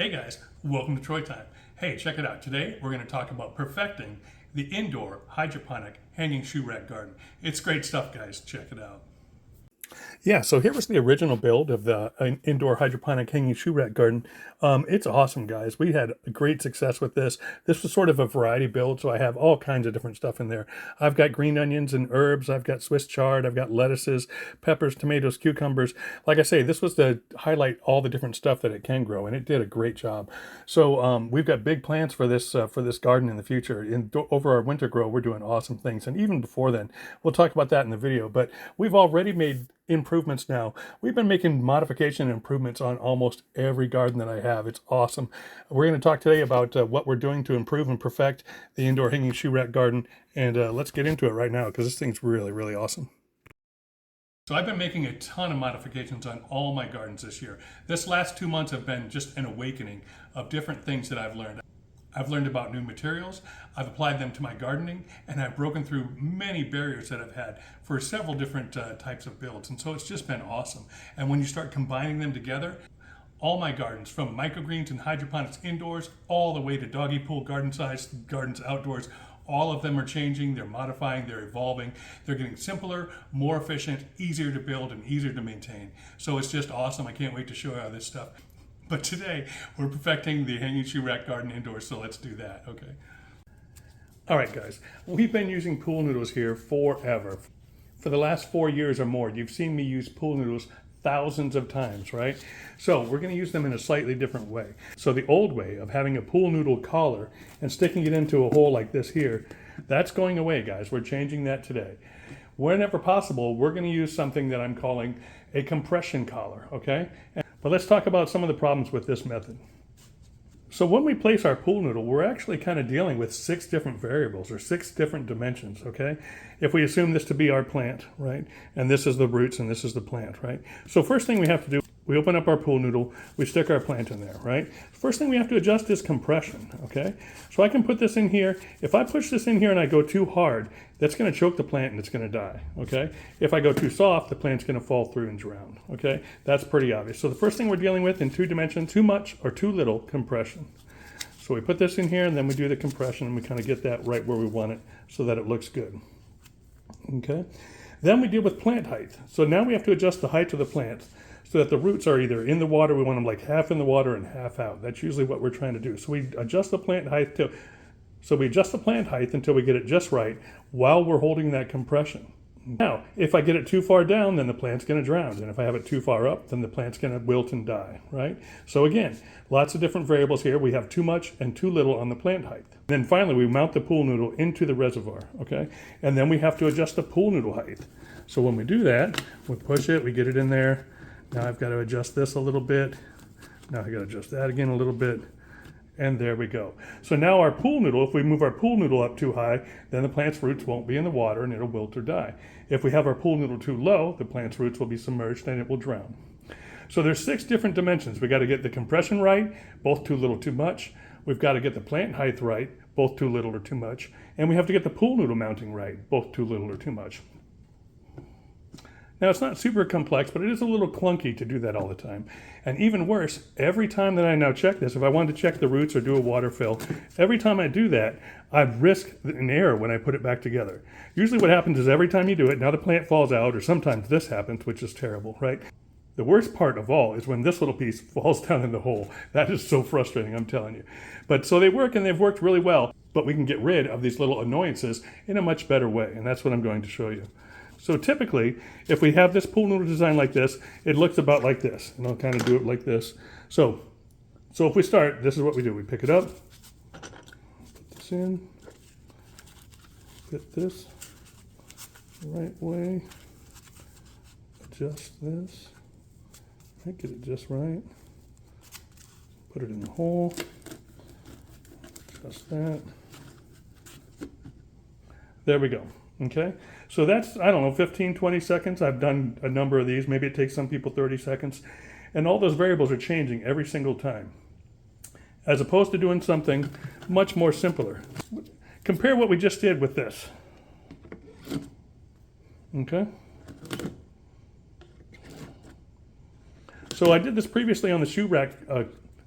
Hey guys, welcome to Troy Time. Hey, check it out. Today we're going to talk about perfecting the indoor hydroponic hanging shoe rack garden. It's great stuff, guys. Check it out. Yeah, so here was the original build of the indoor hydroponic hanging shoe rack garden. It's awesome, guys. We had great success with this. This was sort of a variety build, so I have all kinds of different stuff in there. I've got green onions and herbs. I've got Swiss chard. I've got lettuces, peppers, tomatoes, cucumbers. Like I say, this was to highlight all the different stuff that it can grow, and it did a great job. So we've got big plans for this garden in the future. Over our winter grow, we're doing awesome things, and even before then, we'll talk about that in the video. But we've already made improvements now. We've been making modification improvements on almost every garden that I have. It's awesome. We're going to talk today about what we're doing to improve and perfect the indoor hanging shoe rack garden, and let's get into it right now because this thing's really, really awesome. So I've been making a ton of modifications on all my gardens this year. This last 2 months have been just an awakening of different things that I've learned. I've learned about new materials, I've applied them to my gardening, and I've broken through many barriers that I've had for several different types of builds. And so it's just been awesome. And when you start combining them together, all my gardens, from microgreens and hydroponics indoors, all the way to doggy pool garden size gardens outdoors, all of them are changing, they're modifying, they're evolving, they're getting simpler, more efficient, easier to build, and easier to maintain. So it's just awesome. I can't wait to show you all this stuff. But today, we're perfecting the hanging shoe rack garden indoors, so let's do that, okay? All right, guys, we've been using pool noodles here forever. For the last 4 years or more, you've seen me use pool noodles thousands of times, right? So we're gonna use them in a slightly different way. So the old way of having a pool noodle collar and sticking it into a hole like this here, that's going away, guys. We're changing that today. Whenever possible, we're gonna use something that I'm calling a compression collar, okay? But let's talk about some of the problems with this method. So when we place our pool noodle, we're actually kind of dealing with 6 different variables or 6 different dimensions, okay? If we assume this to be our plant, right? And this is the roots and this is the plant, right? So first thing we have to do, we open up our pool noodle, we stick our plant in there, right? First thing we have to adjust is compression, okay? So I can put this in here. If I push this in here and I go too hard, that's gonna choke the plant and it's gonna die, okay? If I go too soft, the plant's gonna fall through and drown, okay? That's pretty obvious. So the first thing we're dealing with in 2 dimensions, too much or too little compression. So we put this in here and then we do the compression and we kind of get that right where we want it so that it looks good, okay? Then we deal with plant height. So now we have to adjust the height of the plant so that the roots are either in the water, we want them like half in the water and half out. That's usually what we're trying to do. So we adjust the plant height until we get it just right while we're holding that compression. Now, if I get it too far down, then the plant's going to drown. And if I have it too far up, then the plant's going to wilt and die, right? So again, lots of different variables here. We have too much and too little on the plant height. Then finally, we mount the pool noodle into the reservoir, okay? And then we have to adjust the pool noodle height. So when we do that, we push it, we get it in there. Now I've got to adjust this a little bit. Now I got to adjust that again a little bit. And there we go. So now our pool noodle, if we move our pool noodle up too high, then the plant's roots won't be in the water and it'll wilt or die. If we have our pool noodle too low, the plant's roots will be submerged and it will drown. So there's 6 different dimensions. We got to get the compression right, both too little, too much. We've got to get the plant height right, both too little or too much. And we have to get the pool noodle mounting right, both too little or too much. Now, it's not super complex, but it is a little clunky to do that all the time. And even worse, every time that I now check this, if I wanted to check the roots or do a water fill, every time I do that, I risk an error when I put it back together. Usually what happens is every time you do it, now the plant falls out, or sometimes this happens, which is terrible, right? The worst part of all is when this little piece falls down in the hole. That is so frustrating, I'm telling you. But so they work, and they've worked really well, but we can get rid of these little annoyances in a much better way, and that's what I'm going to show you. So typically, if we have this pool noodle design like this, it looks about like this. And I'll kind of do it like this. So if we start, this is what we do. We pick it up, put this in, fit this the right way, adjust this, right, get it just right, put it in the hole, adjust that. There we go. Okay, so that's, I don't know, 15, 20 seconds. I've done a number of these. Maybe it takes some people 30 seconds. And all those variables are changing every single time, as opposed to doing something much more simpler. Compare what we just did with this. Okay. So I did this previously on the shoe rack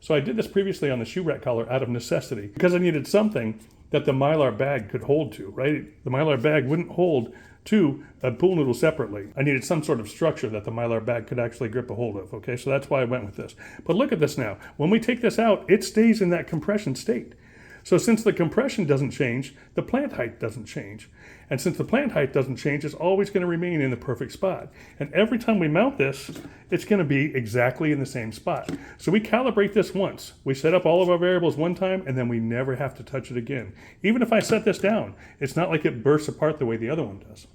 So I did this previously on the shoe rack collar out of necessity because I needed something that the mylar bag could hold to, right? The mylar bag wouldn't hold to a pool noodle separately. I needed some sort of structure that the mylar bag could actually grip a hold of, okay? So that's why I went with this. But look at this now. When we take this out, it stays in that compression state. So since the compression doesn't change, the plant height doesn't change. And since the plant height doesn't change, it's always going to remain in the perfect spot. And every time we mount this, it's going to be exactly in the same spot. So we calibrate this once. We set up all of our variables one time, and then we never have to touch it again. Even if I set this down, it's not like it bursts apart the way the other one does.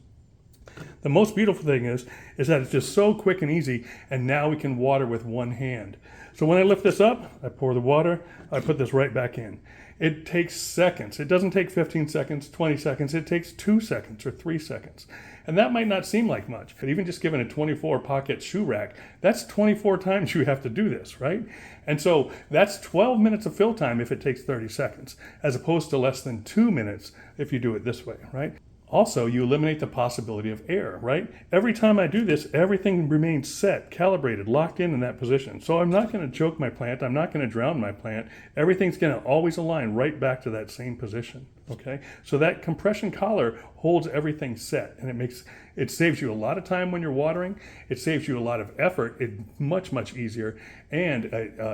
The most beautiful thing is that it's just so quick and easy, and now we can water with one hand. So when I lift this up, I pour the water, I put this right back in. It takes seconds. It doesn't take 15 seconds, 20 seconds. It takes 2 seconds or 3 seconds. And that might not seem like much, but even just given a 24 pocket shoe rack, that's 24 times you have to do this, right? And so that's 12 minutes of fill time if it takes 30 seconds, as opposed to less than 2 minutes if you do it this way, right? Also, you eliminate the possibility of error, right? Every time I do this, everything remains set, calibrated, locked in that position. So I'm not going to choke my plant. I'm not going to drown my plant. Everything's going to always align right back to that same position, okay? So that compression collar holds everything set, and it saves you a lot of time when you're watering. It saves you a lot of effort. It's much, much easier. And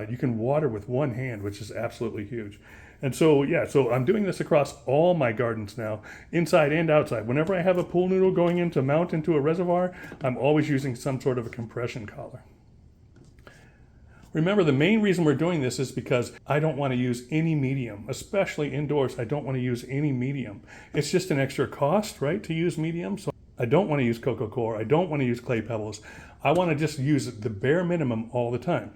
you can water with one hand, which is absolutely huge. And so, yeah, so I'm doing this across all my gardens now, inside and outside. Whenever I have a pool noodle going in to mount into a reservoir, I'm always using some sort of a compression collar. Remember, the main reason we're doing this is because I don't want to use any medium, especially indoors. I don't want to use any medium. It's just an extra cost, right, to use medium. So I don't want to use coco coir. I don't want to use clay pebbles. I want to just use the bare minimum all the time.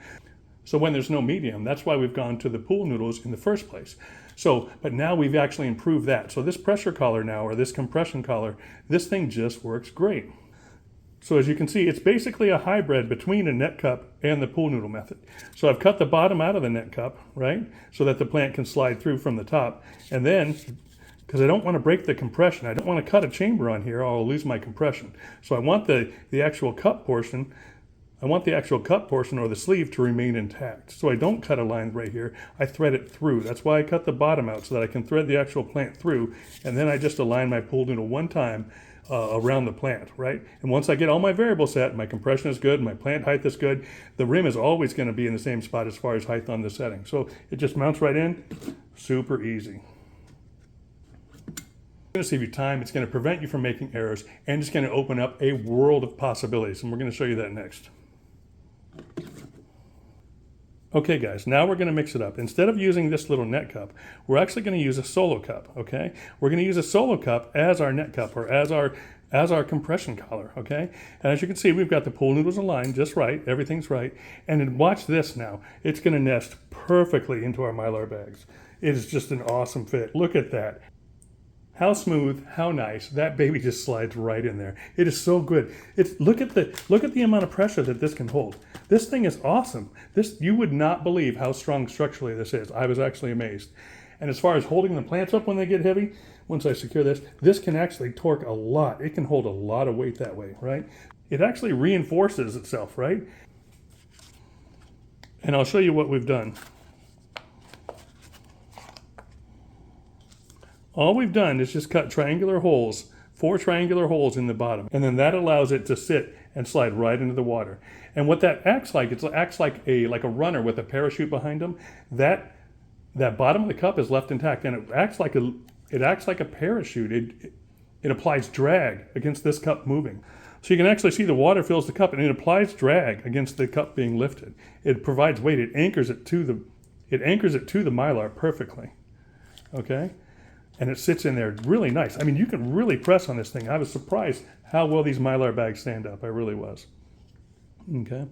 So when there's no medium, that's why we've gone to the pool noodles in the first place. So, but now we've actually improved that. So this pressure collar now, or this compression collar, this thing just works great. So as you can see, it's basically a hybrid between a net cup and the pool noodle method. So I've cut the bottom out of the net cup, right? So that the plant can slide through from the top. And then, because I don't want to break the compression, I don't want to cut a chamber on here or I'll lose my compression. So I want the actual cup portion or the sleeve to remain intact. So I don't cut a line right here, I thread it through. That's why I cut the bottom out, so that I can thread the actual plant through, and then I just align my pool noodle one time around the plant, right? And once I get all my variables set, my compression is good, my plant height is good, the rim is always going to be in the same spot as far as height on the setting. So it just mounts right in, super easy. It's going to save you time, it's going to prevent you from making errors, and it's going to open up a world of possibilities, and we're going to show you that next. Okay guys, now we're going to mix it up. Instead of using this little net cup, we're actually going to use a solo cup, okay? We're going to use a solo cup as our net cup, or as our compression collar, okay? And as you can see, we've got the pool noodles aligned just right, everything's right. And then watch this now. It's going to nest perfectly into our mylar bags. It is just an awesome fit. Look at that. How smooth, how nice. That baby just slides right in there. It is so good. Look at the amount of pressure that this can hold. This thing is awesome. You would not believe how strong structurally this is. I was actually amazed. And as far as holding the plants up when they get heavy, once I secure this can actually torque a lot. It can hold a lot of weight that way, right? It actually reinforces itself, right? And I'll show you what we've done. All we've done is just cut triangular holes, 4 triangular holes in the bottom, and then that allows it to sit and slide right into the water. And what that acts like, it acts like a runner with a parachute behind him. That bottom of the cup is left intact, and it acts like a parachute. It applies drag against this cup moving. So you can actually see the water fills the cup, and it applies drag against the cup being lifted. It provides weight. It anchors it to the mylar perfectly. Okay? And it sits in there really nice. I mean, you can really press on this thing. I was surprised how well these mylar bags stand up. I really was. Okay,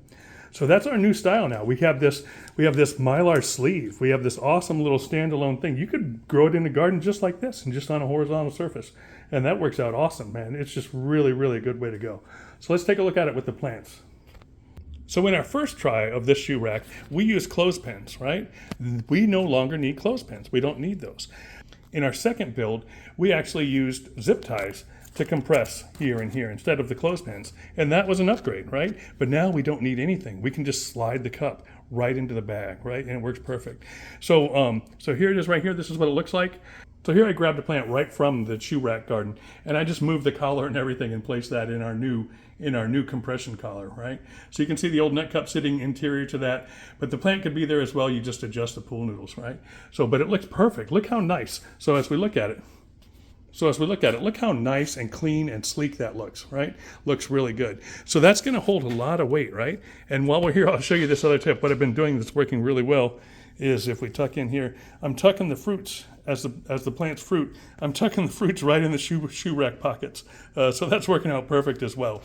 so that's our new style now. We have this mylar sleeve. We have this awesome little standalone thing. You could grow it in the garden just like this and just on a horizontal surface. And that works out awesome, man. It's just really, really a good way to go. So let's take a look at it with the plants. So in our first try of this shoe rack, we used clothespins, right? We no longer need clothespins. We don't need those. In our second build, we actually used zip ties to compress here and here instead of the clothespins. And that was an upgrade, right? But now we don't need anything. We can just slide the cup right into the bag, right? And it works perfect. So, so here it is right here. This is what it looks like. So here I grabbed a plant right from the shoe rack garden, and I just moved the collar and everything and placed that in our new compression collar, right? So you can see the old net cup sitting interior to that, but the plant could be there as well. You just adjust the pool noodles, right? So, but it looks perfect. Look how nice. So as we look at it, look how nice and clean and sleek that looks, right? Looks really good. So that's going to hold a lot of weight, right? And while we're here, I'll show you this other tip. What I've been doing that's working really well is if we tuck in here, I'm tucking the fruits as the plant's fruit. I'm tucking the fruits right in the shoe rack pockets. So that's working out perfect as well.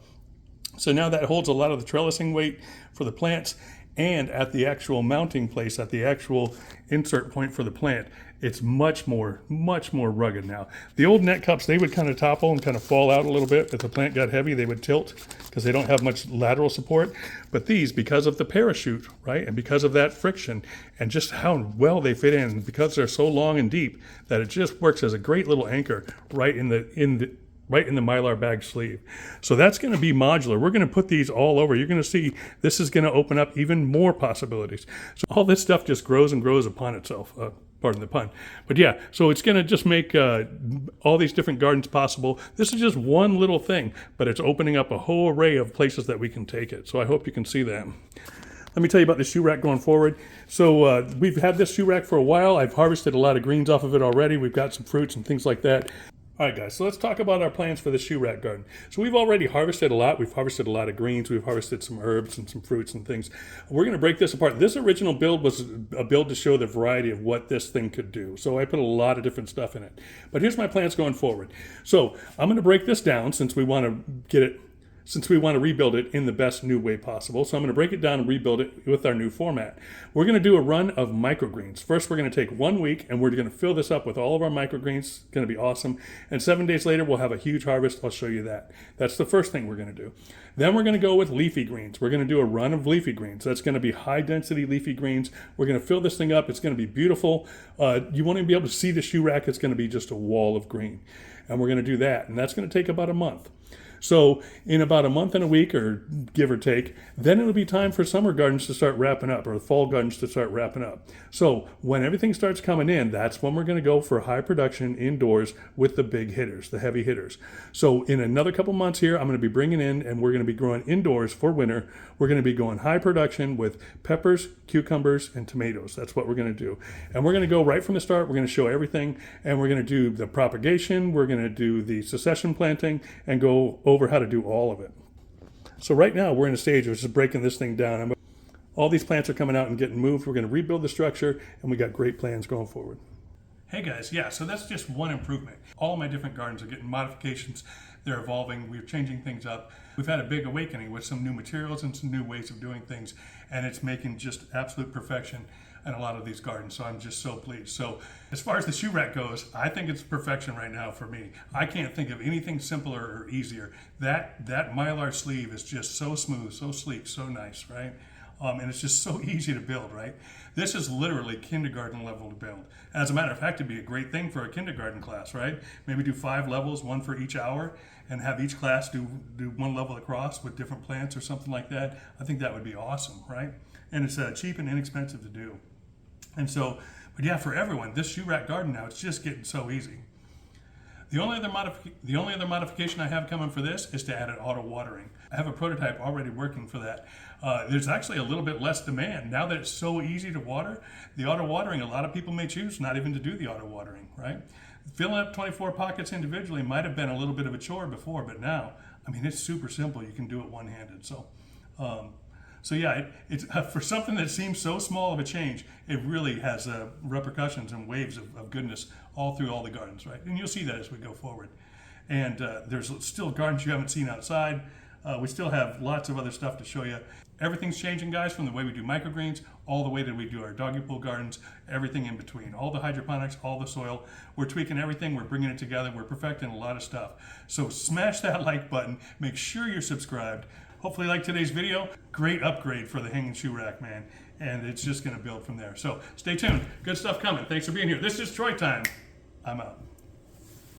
So now that holds a lot of the trellising weight for the plants, and at the actual mounting place, at the actual insert point for the plant, it's much more rugged now. The old net cups, they would kind of topple and kind of fall out a little bit. If the plant got heavy, they would tilt because they don't have much lateral support. But these, because of the parachute, right, and because of that friction and just how well they fit in, because they're so long and deep, that it just works as a great little anchor right in the mylar bag sleeve. So that's going to be modular. We're going to put these all over. You're going to see this is going to open up even more possibilities. So all this stuff just grows and grows upon itself. Pardon the pun. But yeah, so it's going to just make all these different gardens possible. This is just one little thing, but it's opening up a whole array of places that we can take it. So I hope you can see that. Let me tell you about the shoe rack going forward. So we've had this shoe rack for a while. I've harvested a lot of greens off of it already. We've got some fruits and things like that. All right, guys, so let's talk about our plans for the shoe rack garden. So we've already harvested a lot. We've harvested a lot of greens. We've harvested some herbs and some fruits and things. We're going to break this apart. This original build was a build to show the variety of what this thing could do. So I put a lot of different stuff in it. But here's my plans going forward. So I'm going to break this down since we want to rebuild it in the best new way possible. So I'm going to break it down and rebuild it with our new format. We're going to do a run of microgreens. First, we're going to take 1 week and we're going to fill this up with all of our microgreens. It's going to be awesome. And 7 days later, we'll have a huge harvest. I'll show you that. That's the first thing we're going to do. Then we're going to go with leafy greens. We're going to do a run of leafy greens. That's going to be high density leafy greens. We're going to fill this thing up. It's going to be beautiful. You won't even be able to see the shoe rack. It's going to be just a wall of green. And we're going to do that. And that's going to take about a month. So in about a month and a week, or give or take, then it'll be time for summer gardens to start wrapping up, or fall gardens to start wrapping up. So when everything starts coming in, that's when we're going to go for high production indoors with the big hitters, the heavy hitters. So in another couple months here, I'm going to be bringing in, and we're going to be growing indoors for winter. We're going to be going high production with peppers, cucumbers, and tomatoes. That's what we're going to do. And we're going to go right from the start. We're going to show everything, and we're going to do the propagation. We're going to do the succession planting and go over how to do all of it. So right now we're in a stage of just breaking this thing down. All these plants are coming out and getting moved. We're going to rebuild the structure, and we got great plans going forward. Hey guys, yeah, so that's just one improvement. All of my different gardens are getting modifications. They're evolving. We're changing things up. We've had a big awakening with some new materials and some new ways of doing things, and it's making just absolute perfection in a lot of these gardens. So I'm just so pleased. So as far as the shoe rack goes, I think it's perfection right now for me. I can't think of anything simpler or easier. That mylar sleeve is just so smooth, so sleek, so nice, right? And it's just so easy to build, right? This is literally kindergarten level to build. As a matter of fact, it'd be a great thing for a kindergarten class, right? Maybe do 5 levels, 1 for each hour, and have each class do 1 level across with different plants or something like that. I think that would be awesome, right? And it's cheap and inexpensive to do. And so, but yeah, for everyone, this shoe rack garden now, it's just getting so easy. The only other modification I have coming for this is to add an auto watering. I have a prototype already working for that. There's actually a little bit less demand. Now that it's so easy to water, the auto watering, a lot of people may choose not even to do the auto watering, right? Filling up 24 pockets individually might have been a little bit of a chore before, but now, I mean, it's super simple. You can do it one-handed. So yeah, it's for something that seems so small of a change, it really has repercussions and waves of goodness all through all the gardens, right? And you'll see that as we go forward. And there's still gardens you haven't seen outside. We still have lots of other stuff to show you. Everything's changing, guys, from the way we do microgreens all the way to we do our doggy pool gardens, everything in between. All the hydroponics, all the soil. We're tweaking everything. We're bringing it together. We're perfecting a lot of stuff. So smash that like button. Make sure you're subscribed. Hopefully you like today's video. Great upgrade for the hanging shoe rack, man. And it's just going to build from there. So stay tuned. Good stuff coming. Thanks for being here. This is Troy Time. I'm out.